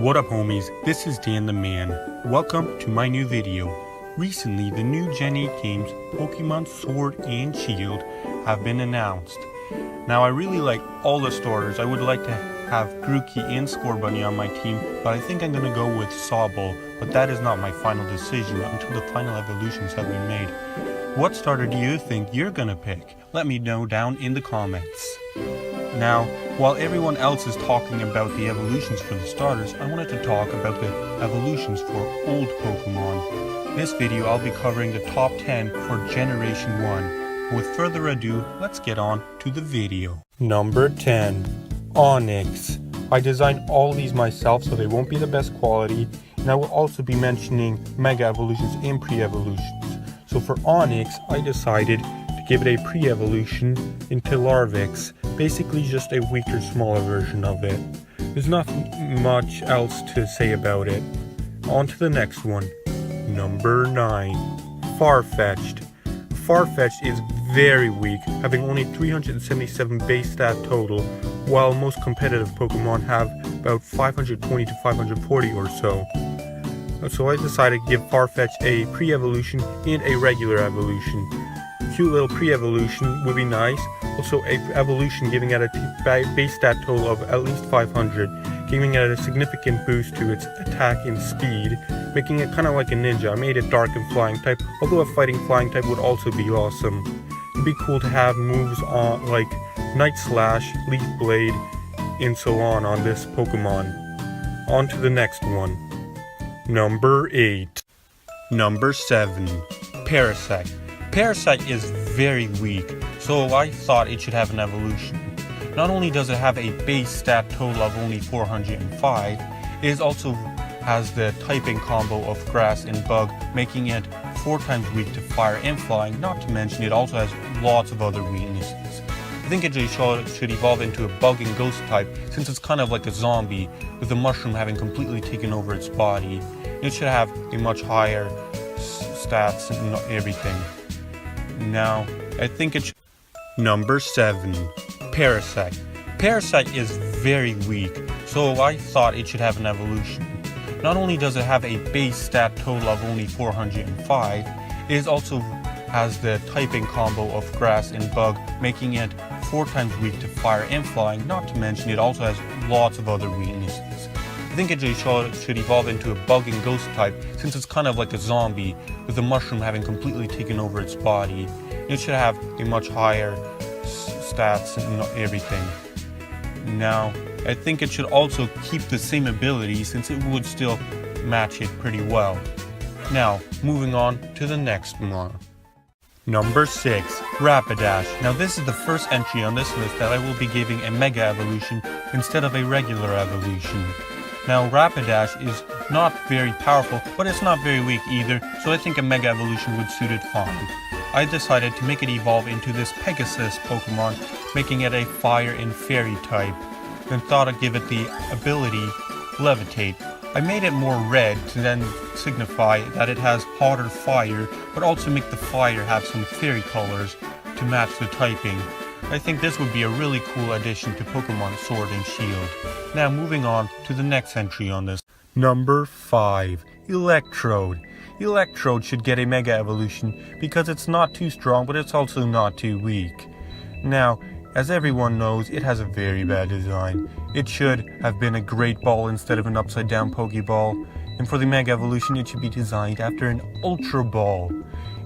What up homies, this is Dan the Man. Welcome to my new video. Recently, the new Gen 8 games, Pokemon Sword and Shield, have been announced. Now I really like all the starters. I would like to have Grookey and Scorbunny on my team, but I think I'm going to go with Sobble, but that is not my final decision until the final evolutions have been made. What starter do you think you're going to pick? Let me know down in the comments. Now, while everyone else is talking about the evolutions for the starters, I wanted to talk about the evolutions for old Pokemon. This video I'll be covering the top 10 for Generation 1. With further ado, let's get on to the video. Number 10. Onix. I designed all these myself so they won't be the best quality, and I will also be mentioning Mega Evolutions and Pre-Evolutions. So for Onix, I decided to give it a Pre-Evolution into Larvix, basically just a weaker, smaller version of it. There's not much else to say about it. On to the next one. Number 9. Farfetch'd. Farfetch'd is very weak, having only 377 base stat total, while most competitive Pokemon have about 520 to 540 or so. So I decided to give Farfetch'd a pre-evolution and a regular evolution. Cute little pre-evolution would be nice. Also a evolution giving it a base stat total of at least 500, giving it a significant boost to its attack and speed, making it kind of like a ninja. I made it dark and flying type, although a fighting flying type would also be awesome. It'd be cool to have moves on like Night Slash, Leaf Blade, and so on this Pokemon. On to the next one. Number 8. Number 7. Parasect. Parasect is very weak, so I thought it should have an evolution. Not only does it have a base stat total of only 405, it also has the typing combo of Grass and Bug, making it 4 times weak to Fire and Flying, not to mention it also has lots of other weaknesses. I think it should evolve into a Bug and Ghost type, since it's kind of like a zombie, with the mushroom having completely taken over its body. It should have a much higher stats and everything. Now, I think it should... Number 7. Parasect. Parasect is very weak, so I thought it should have an evolution. Not only does it have a base stat total of only 405, it also has the typing combo of Grass and Bug, making it 4 times weak to Fire and Flying, not to mention it also has lots of other weaknesses. I think it should evolve into a Bug and Ghost type, since it's kind of like a zombie, with the mushroom having completely taken over its body. It should have a much higher stats and everything. Now, I think it should also keep the same ability, since it would still match it pretty well. Now, moving on to the next one. Number 6. Rapidash. Now this is the first entry on this list that I will be giving a Mega Evolution instead of a regular evolution. Now Rapidash is not very powerful, but it's not very weak either, so I think a Mega Evolution would suit it fine. I decided to make it evolve into this Pegasus Pokemon, making it a Fire and Fairy type, and thought I'd give it the ability Levitate. I made it more red to then signify that it has hotter fire, but also make the fire have some fairy colors to match the typing. I think this would be a really cool addition to Pokemon Sword and Shield. Now moving on to the next entry on this. Number 5. Electrode. Electrode should get a Mega Evolution because it's not too strong, but it's also not too weak. Now, as everyone knows, it has a very bad design. It should have been a Great Ball instead of an upside down Pokeball, and for the Mega Evolution it should be designed after an Ultra Ball.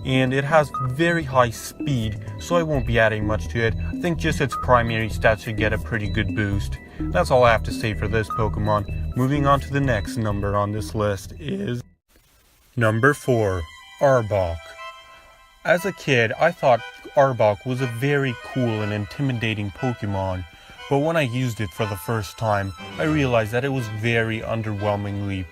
And it has very high speed, so I won't be adding much to it. I think just its primary stats should get a pretty good boost. That's all I have to say for this Pokemon. Moving on to the next number on this list is Number 4. Arbok. As a kid, I thought Arbok was a very cool and intimidating Pokemon, but when I used it for the first time, I realized that it was very underwhelmingly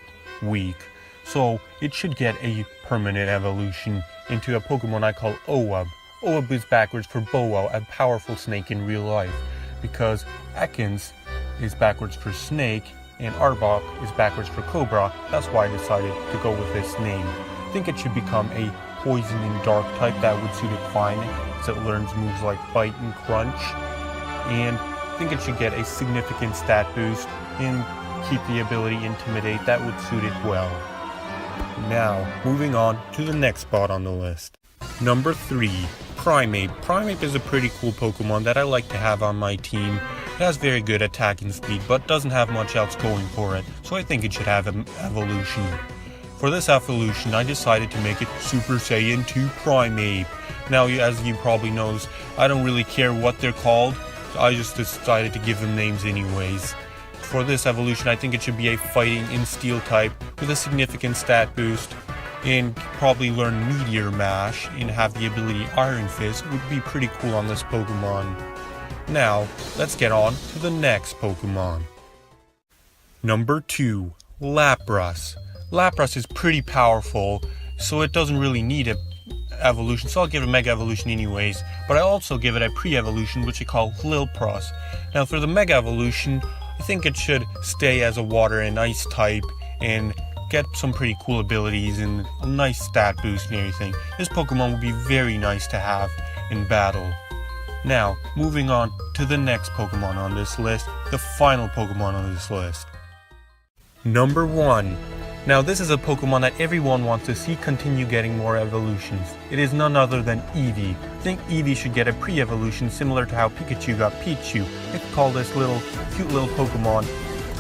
weak. So it should get a permanent evolution into a Pokemon I call Owab. Owab is backwards for Boa, a powerful snake in real life, because Ekans is backwards for snake, and Arbok is backwards for Cobra. That's why I decided to go with this name. I think it should become a Poison and Dark type. That would suit it fine, as it learns moves like Bite and Crunch. And I think it should get a significant stat boost, and keep the ability Intimidate. That would suit it well. Now, moving on to the next spot on the list. Number 3, Primeape. Primeape is a pretty cool Pokemon that I like to have on my team. It has very good attacking speed, but doesn't have much else going for it, so I think it should have an evolution. For this evolution, I decided to make it Super Saiyan 2 Primeape. Now, as you probably knows, I don't really care what they're called, so I just decided to give them names anyways. For this evolution, I think it should be a fighting in Steel type with a significant stat boost, and probably learn Meteor Mash and have the ability Iron Fist would be pretty cool on this Pokemon. Now, let's get on to the next Pokemon. Number 2, Lapras. Lapras is pretty powerful, so it doesn't really need a evolution, so I'll give it a Mega Evolution anyways, but I also give it a Pre-Evolution, which I call Lilpros. Now for the Mega Evolution, I think it should stay as a Water and Ice type, and get some pretty cool abilities and a nice stat boost and everything. This Pokemon would be very nice to have in battle. Now, moving on to the next Pokemon on this list, the final Pokemon on this list. Number 1. Now this is a Pokemon that everyone wants to see continue getting more evolutions. It is none other than Eevee. I think Eevee should get a pre-evolution similar to how Pikachu got Pichu. I could call this cute little Pokemon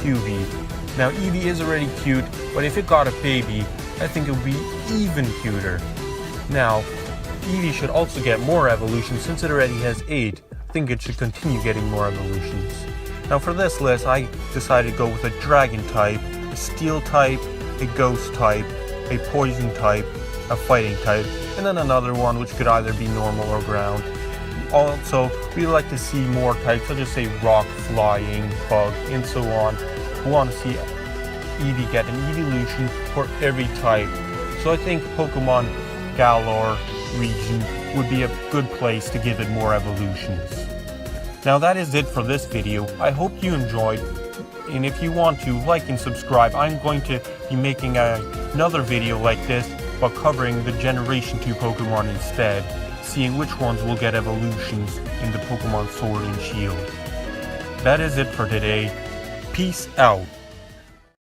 Eevee. Now Eevee is already cute, but if it got a baby, I think it would be even cuter. Now, Eevee should also get more evolutions since it already has 8. I think it should continue getting more evolutions. Now for this list, I decided to go with a Dragon type, a Steel type, a Ghost type, a Poison type, a Fighting type, and then another one which could either be normal or ground. Also, we like to see more types, such as say Rock, Flying, Bug, and so on. We want to see Eevee get an evolution for every type. So I think Pokemon Galar region would be a good place to give it more evolutions. Now that is it for this video. I hope you enjoyed, and if you want to, like and subscribe. I'm going to be making another video like this, but covering the Generation 2 Pokemon instead, seeing which ones will get evolutions in the Pokemon Sword and Shield. That is it for today. Peace out.